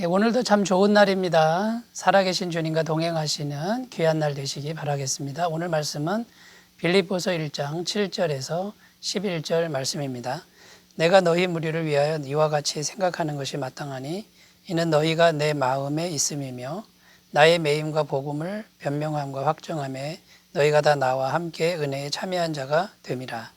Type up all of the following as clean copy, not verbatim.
예, 오늘도 참 좋은 날입니다. 살아계신 주님과 동행하시는 귀한 날 되시기 바라겠습니다. 오늘 말씀은 빌립보서 1장 7절에서 11절 말씀입니다. 내가 너희 무리를 위하여 이와 같이 생각하는 것이 마땅하니 이는 너희가 내 마음에 있음이며 나의 매임과 복음을 변명함과 확정함에 너희가 다 나와 함께 은혜에 참여한 자가 됨이라.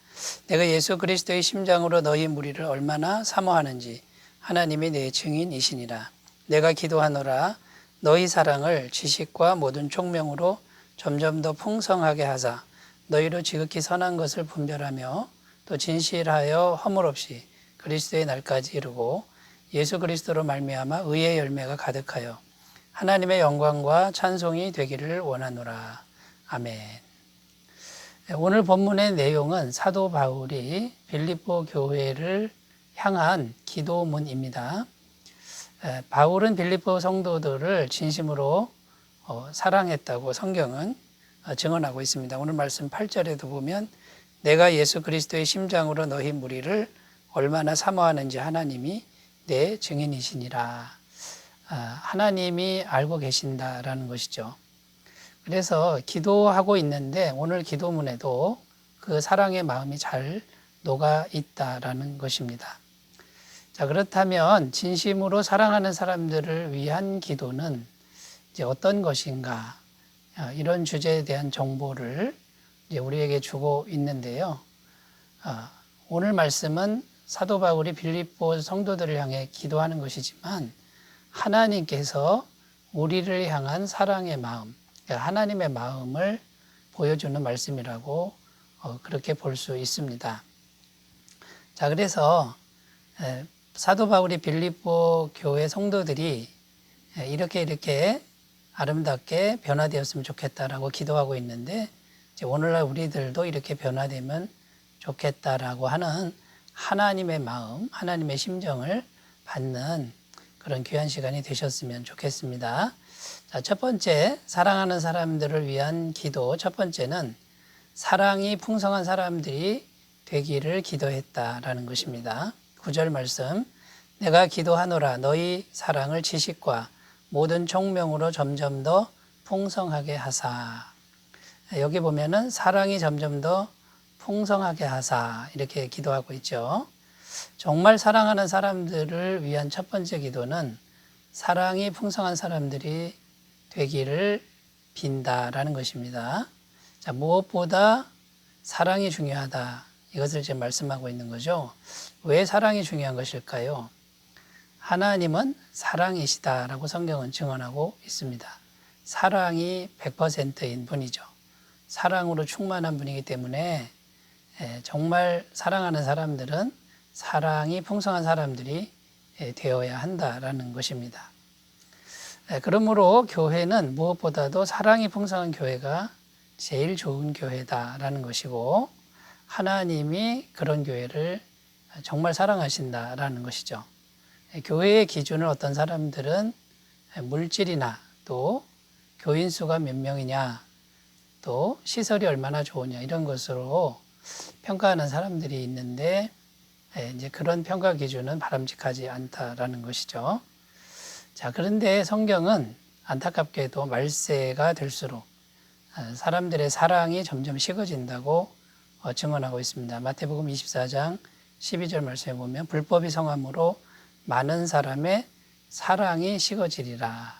내가 예수 그리스도의 심장으로 너희 무리를 얼마나 사모하는지 하나님이 내 증인이시니라. 내가 기도하노라 너희 사랑을 지식과 모든 총명으로 점점 더 풍성하게 하사 너희로 지극히 선한 것을 분별하며 또 진실하여 허물 없이 그리스도의 날까지 이루고 예수 그리스도로 말미암아 의의 열매가 가득하여 하나님의 영광과 찬송이 되기를 원하노라. 아멘. 오늘 본문의 내용은 사도 바울이 빌립보 교회를 향한 기도문입니다. 바울은 빌립보 성도들을 진심으로 사랑했다고 성경은 증언하고 있습니다. 오늘 말씀 8절에도 보면 내가 예수 그리스도의 심장으로 너희 무리를 얼마나 사모하는지 하나님이 내 증인이시니라. 하나님이 알고 계신다라는 것이죠. 그래서 기도하고 있는데 오늘 기도문에도 그 사랑의 마음이 잘 녹아 있다라는 것입니다. 자, 그렇다면 진심으로 사랑하는 사람들을 위한 기도는 이제 어떤 것인가? 이런 주제에 대한 정보를 이제 우리에게 주고 있는데요. 오늘 말씀은 사도 바울이 빌립보 성도들을 향해 기도하는 것이지만 하나님께서 우리를 향한 사랑의 마음, 하나님의 마음을 보여주는 말씀이라고 그렇게 볼 수 있습니다. 자, 그래서 사도 바울이 빌립보 교회 성도들이 이렇게 아름답게 변화되었으면 좋겠다라고 기도하고 있는데 오늘날 우리들도 이렇게 변화되면 좋겠다라고 하는 하나님의 마음, 하나님의 심정을 받는 그런 귀한 시간이 되셨으면 좋겠습니다. 자, 첫 번째, 사랑하는 사람들을 위한 기도. 첫 번째는 사랑이 풍성한 사람들이 되기를 기도했다라는 것입니다. 9절 말씀, 내가 기도하노라 너희 사랑을 지식과 모든 총명으로 점점 더 풍성하게 하사. 여기 보면은 사랑이 점점 더 풍성하게 하사 이렇게 기도하고 있죠. 정말 사랑하는 사람들을 위한 첫 번째 기도는 사랑이 풍성한 사람들이 되기를 빈다라는 것입니다. 자, 무엇보다 사랑이 중요하다. 이것을 지금 말씀하고 있는 거죠. 왜 사랑이 중요한 것일까요? 하나님은 사랑이시다라고 성경은 증언하고 있습니다. 사랑이 100%인 분이죠. 사랑으로 충만한 분이기 때문에 정말 사랑하는 사람들은 사랑이 풍성한 사람들이 되어야 한다라는 것입니다. 그러므로 교회는 무엇보다도 사랑이 풍성한 교회가 제일 좋은 교회다라는 것이고 하나님이 그런 교회를 정말 사랑하신다라는 것이죠. 교회의 기준을 어떤 사람들은 물질이나 또 교인 수가 몇 명이냐 또 시설이 얼마나 좋으냐 이런 것으로 평가하는 사람들이 있는데 이제 그런 평가 기준은 바람직하지 않다라는 것이죠. 자, 그런데 성경은 안타깝게도 말세가 될수록 사람들의 사랑이 점점 식어진다고 증언하고 있습니다. 마태복음 24장 12절 말씀에 보면 불법이 성함으로 많은 사람의 사랑이 식어지리라.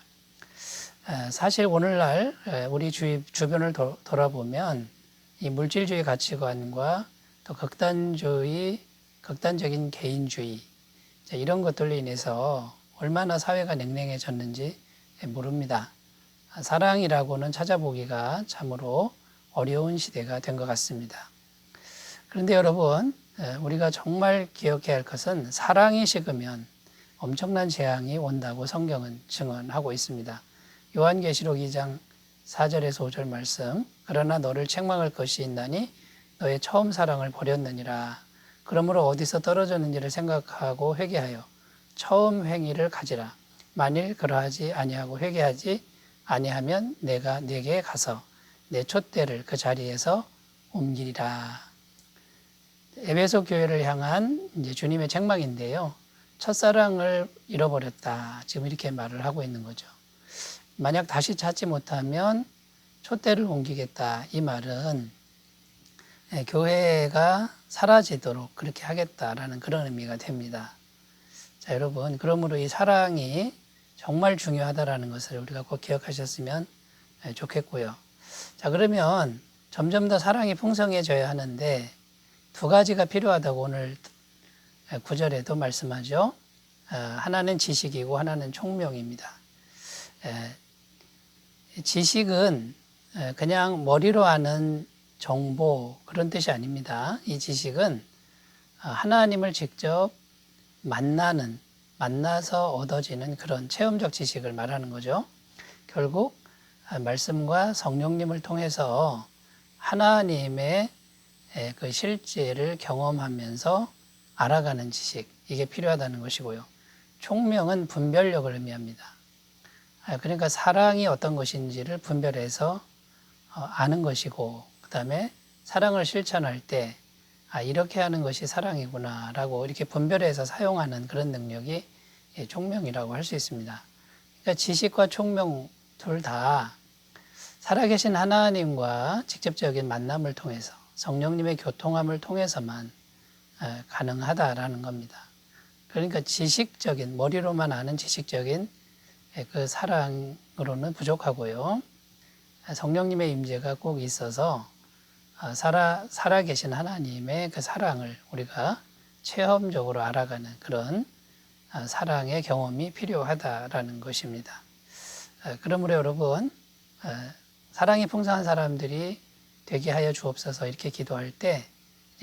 사실 오늘날 우리 주변을 돌아보면 이 물질주의 가치관과 또 극단적인 개인주의 이런 것들로 인해서 얼마나 사회가 냉랭해졌는지 모릅니다. 사랑이라고는 찾아보기가 참으로 어려운 시대가 된 것 같습니다. 그런데 여러분, 우리가 정말 기억해야 할 것은 사랑이 식으면 엄청난 재앙이 온다고 성경은 증언하고 있습니다. 요한계시록 2장 4절에서 5절 말씀, 그러나 너를 책망할 것이 있나니 너의 처음 사랑을 버렸느니라. 그러므로 어디서 떨어졌는지를 생각하고 회개하여 처음 행위를 가지라. 만일 그러하지 아니하고 회개하지 아니하면 내가 네게 가서 내 촛대를 그 자리에서 옮기리라. 에베소 교회를 향한 이제 주님의 책망인데요. 첫사랑을 잃어버렸다. 지금 이렇게 말을 하고 있는 거죠. 만약 다시 찾지 못하면 촛대를 옮기겠다. 이 말은 교회가 사라지도록 그렇게 하겠다라는 그런 의미가 됩니다. 자, 여러분, 그러므로 이 사랑이 정말 중요하다라는 것을 우리가 꼭 기억하셨으면 좋겠고요. 자, 그러면 점점 더 사랑이 풍성해져야 하는데 두 가지가 필요하다고 오늘 9절에도 말씀하죠. 하나는 지식이고 하나는 총명입니다. 지식은 그냥 머리로 아는 정보 그런 뜻이 아닙니다. 이 지식은 하나님을 직접 만나서 얻어지는 그런 체험적 지식을 말하는 거죠. 결국 말씀과 성령님을 통해서 하나님의 그 실제를 경험하면서 알아가는 지식, 이게 필요하다는 것이고요. 총명은 분별력을 의미합니다. 그러니까 사랑이 어떤 것인지를 분별해서 아는 것이고, 그 다음에 사랑을 실천할 때 이렇게 하는 것이 사랑이구나 라고 이렇게 분별해서 사용하는 그런 능력이 총명이라고 할 수 있습니다. 그러니까 지식과 총명 둘 다 살아계신 하나님과 직접적인 만남을 통해서 성령님의 교통함을 통해서만 가능하다라는 겁니다. 그러니까 지식적인, 머리로만 아는 지식적인 그 사랑으로는 부족하고요. 성령님의 임재가 꼭 있어서 살아계신 하나님의 그 사랑을 우리가 체험적으로 알아가는 그런 사랑의 경험이 필요하다라는 것입니다. 그러므로 여러분, 사랑이 풍성한 사람들이 되게 하여 주옵소서 이렇게 기도할 때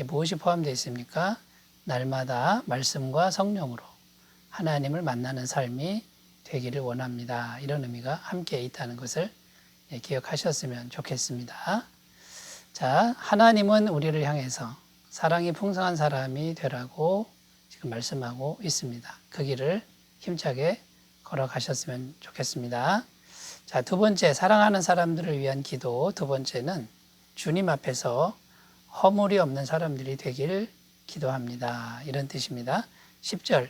무엇이 포함되어 있습니까? 날마다 말씀과 성령으로 하나님을 만나는 삶이 되기를 원합니다. 이런 의미가 함께 있다는 것을 기억하셨으면 좋겠습니다. 자, 하나님은 우리를 향해서 사랑이 풍성한 사람이 되라고 지금 말씀하고 있습니다. 그 길을 힘차게 걸어가셨으면 좋겠습니다. 자, 두 번째, 사랑하는 사람들을 위한 기도. 두 번째는 주님 앞에서 허물이 없는 사람들이 되길 기도합니다. 이런 뜻입니다. 10절,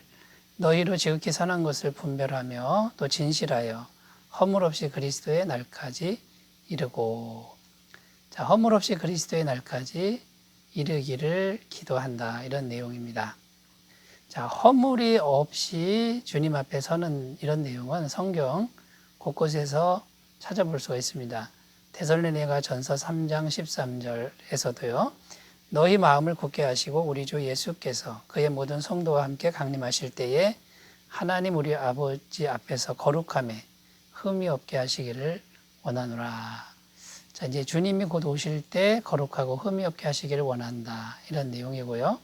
너희로 지극히 선한 것을 분별하며 또 진실하여 허물 없이 그리스도의 날까지 이르고. 자, 허물 없이 그리스도의 날까지 이르기를 기도한다. 이런 내용입니다. 자, 허물이 없이 주님 앞에 서는 이런 내용은 성경 곳곳에서 찾아볼 수가 있습니다. 데살로니가 전서 3장 13절에서도요. 너희 마음을 굳게 하시고 우리 주 예수께서 그의 모든 성도와 함께 강림하실 때에 하나님 우리 아버지 앞에서 거룩함에 흠이 없게 하시기를 원하노라. 자, 이제 주님이 곧 오실 때 거룩하고 흠이 없게 하시기를 원한다. 이런 내용이고요.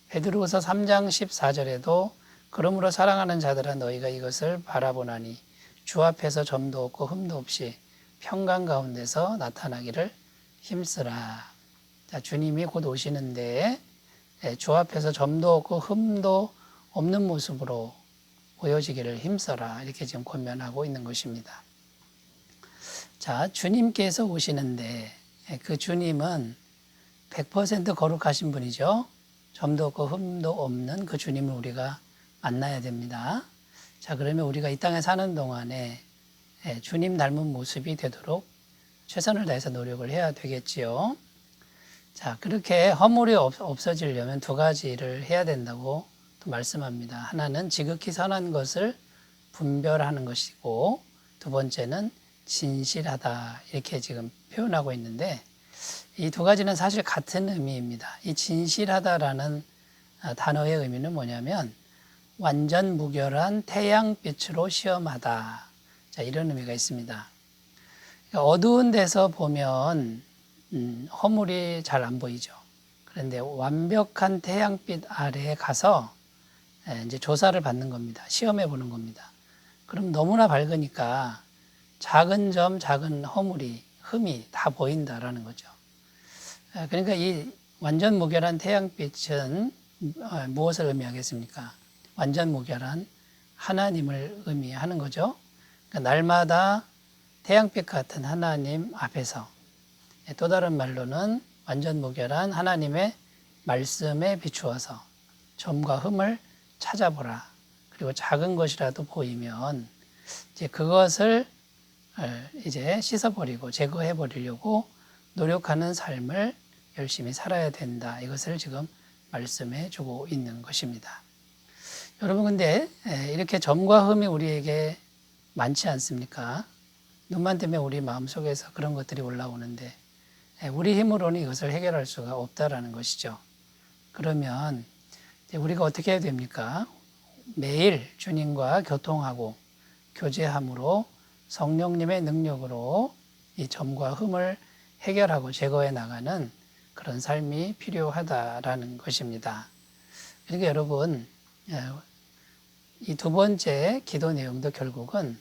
베드로후서 3장 14절에도 그러므로 사랑하는 자들아 너희가 이것을 바라보나니 주 앞에서 점도 없고 흠도 없이 평강 가운데서 나타나기를 힘쓰라. 자, 주님이 곧 오시는데 주 앞에서 점도 없고 흠도 없는 모습으로 보여지기를 힘써라. 이렇게 지금 권면하고 있는 것입니다. 자, 주님께서 오시는데 그 주님은 100% 거룩하신 분이죠. 점도 없고 흠도 없는 그 주님을 우리가 만나야 됩니다. 자, 그러면 우리가 이 땅에 사는 동안에 주님 닮은 모습이 되도록 최선을 다해서 노력을 해야 되겠지요. 자, 그렇게 허물이 없어지려면 두 가지를 해야 된다고 또 말씀합니다. 하나는 지극히 선한 것을 분별하는 것이고 두 번째는 진실하다 이렇게 지금 표현하고 있는데 이 두 가지는 사실 같은 의미입니다. 이 진실하다라는 단어의 의미는 뭐냐면 완전 무결한 태양빛으로 시험하다. 자, 이런 의미가 있습니다. 어두운 데서 보면 허물이 잘 안 보이죠. 그런데 완벽한 태양빛 아래에 가서 이제 조사를 받는 겁니다. 시험해 보는 겁니다. 그럼 너무나 밝으니까 작은 점, 작은 흠이 다 보인다라는 거죠. 그러니까 이 완전 무결한 태양빛은 무엇을 의미하겠습니까? 완전 무결한 하나님을 의미하는 거죠. 그러니까 날마다 태양빛 같은 하나님 앞에서 또 다른 말로는 완전 무결한 하나님의 말씀에 비추어서 점과 흠을 찾아보라. 그리고 작은 것이라도 보이면 이제 그것을 이제 씻어버리고 제거해버리려고 노력하는 삶을 열심히 살아야 된다. 이것을 지금 말씀해 주고 있는 것입니다. 여러분, 근데 이렇게 점과 흠이 우리에게 많지 않습니까? 눈만 뜨면 우리 마음속에서 그런 것들이 올라오는데 우리 힘으로는 이것을 해결할 수가 없다라는 것이죠. 그러면 우리가 어떻게 해야 됩니까? 매일 주님과 교통하고 교제함으로 성령님의 능력으로 이 점과 흠을 해결하고 제거해 나가는 그런 삶이 필요하다라는 것입니다. 그러니까 여러분, 이 두 번째 기도 내용도 결국은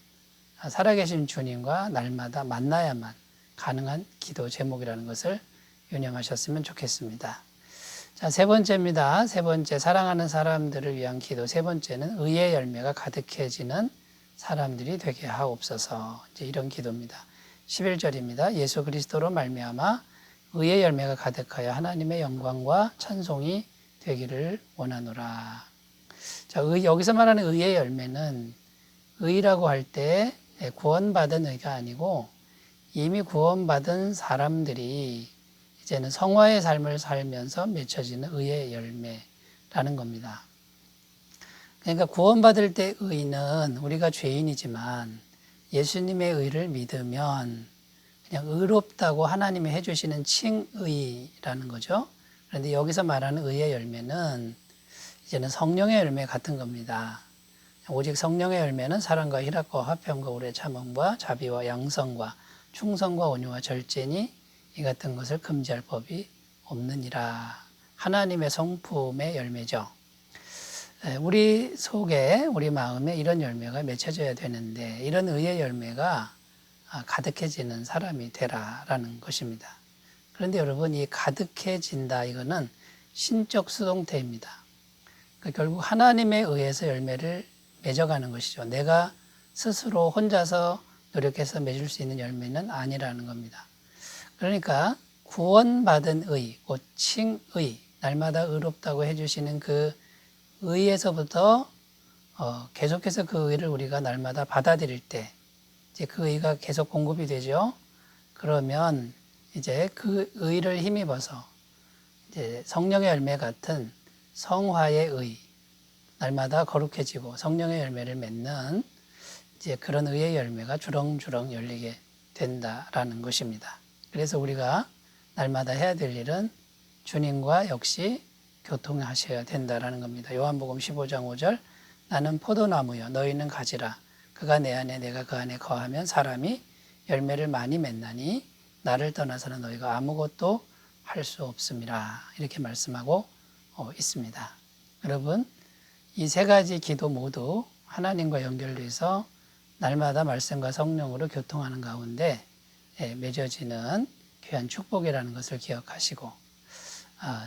살아계신 주님과 날마다 만나야만 가능한 기도 제목이라는 것을 유념하셨으면 좋겠습니다. 자, 세 번째입니다. 세 번째, 사랑하는 사람들을 위한 기도. 세 번째는 의의 열매가 가득해지는 사람들이 되게 하옵소서. 이제 이런 기도입니다. 11절입니다. 예수 그리스도로 말미암아 의의 열매가 가득하여 하나님의 영광과 찬송이 되기를 원하노라. 자, 여기서 말하는 의의 열매는 의라고 할 때 구원받은 의가 아니고 이미 구원받은 사람들이 이제는 성화의 삶을 살면서 맺혀지는 의의 열매라는 겁니다. 그러니까 구원받을 때 의는 우리가 죄인이지만 예수님의 의를 믿으면 그냥 의롭다고 하나님이 해주시는 칭의라는 거죠. 그런데 여기서 말하는 의의 열매는 이제는 성령의 열매 같은 겁니다. 오직 성령의 열매는 사랑과 희락과 화평과 오래 참음과 자비와 양성과 충성과 온유와 절제니 이 같은 것을 금지할 법이 없느니라. 하나님의 성품의 열매죠. 우리 속에 우리 마음에 이런 열매가 맺혀져야 되는데 이런 의의 열매가 가득해지는 사람이 되라라는 것입니다. 그런데 여러분, 이 가득해진다 이거는 신적 수동태입니다. 그러니까 결국 하나님에 의해서 열매를 맺어가는 것이죠. 내가 스스로 혼자서 노력해서 맺을 수 있는 열매는 아니라는 겁니다. 그러니까 구원받은 의, 곧 칭의, 날마다 의롭다고 해주시는 그 의에서부터 계속해서 그 의를 우리가 날마다 받아들일 때 이제 그 의가 계속 공급이 되죠. 그러면 이제 그 의를 힘입어서 이제 성령의 열매 같은 성화의 의, 날마다 거룩해지고 성령의 열매를 맺는 이제 그런 의의 열매가 주렁주렁 열리게 된다라는 것입니다. 그래서 우리가 날마다 해야 될 일은 주님과 역시 교통하셔야 된다라는 겁니다. 요한복음 15장 5절, 나는 포도나무여 너희는 가지라. 그가 내 안에 내가 그 안에 거하면 사람이 열매를 많이 맺나니 나를 떠나서는 너희가 아무것도 할 수 없음이라. 이렇게 말씀하고 있습니다. 여러분, 이 세 가지 기도 모두 하나님과 연결돼서 날마다 말씀과 성령으로 교통하는 가운데 맺어지는 귀한 축복이라는 것을 기억하시고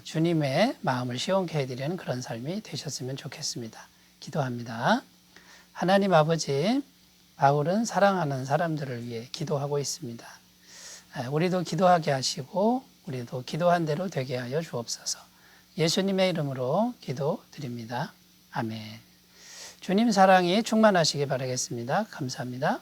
주님의 마음을 시원케 해드리는 그런 삶이 되셨으면 좋겠습니다. 기도합니다. 하나님 아버지, 바울은 사랑하는 사람들을 위해 기도하고 있습니다. 우리도 기도하게 하시고 우리도 기도한 대로 되게 하여 주옵소서. 예수님의 이름으로 기도드립니다. 아멘. 주님 사랑이 충만하시기 바라겠습니다. 감사합니다.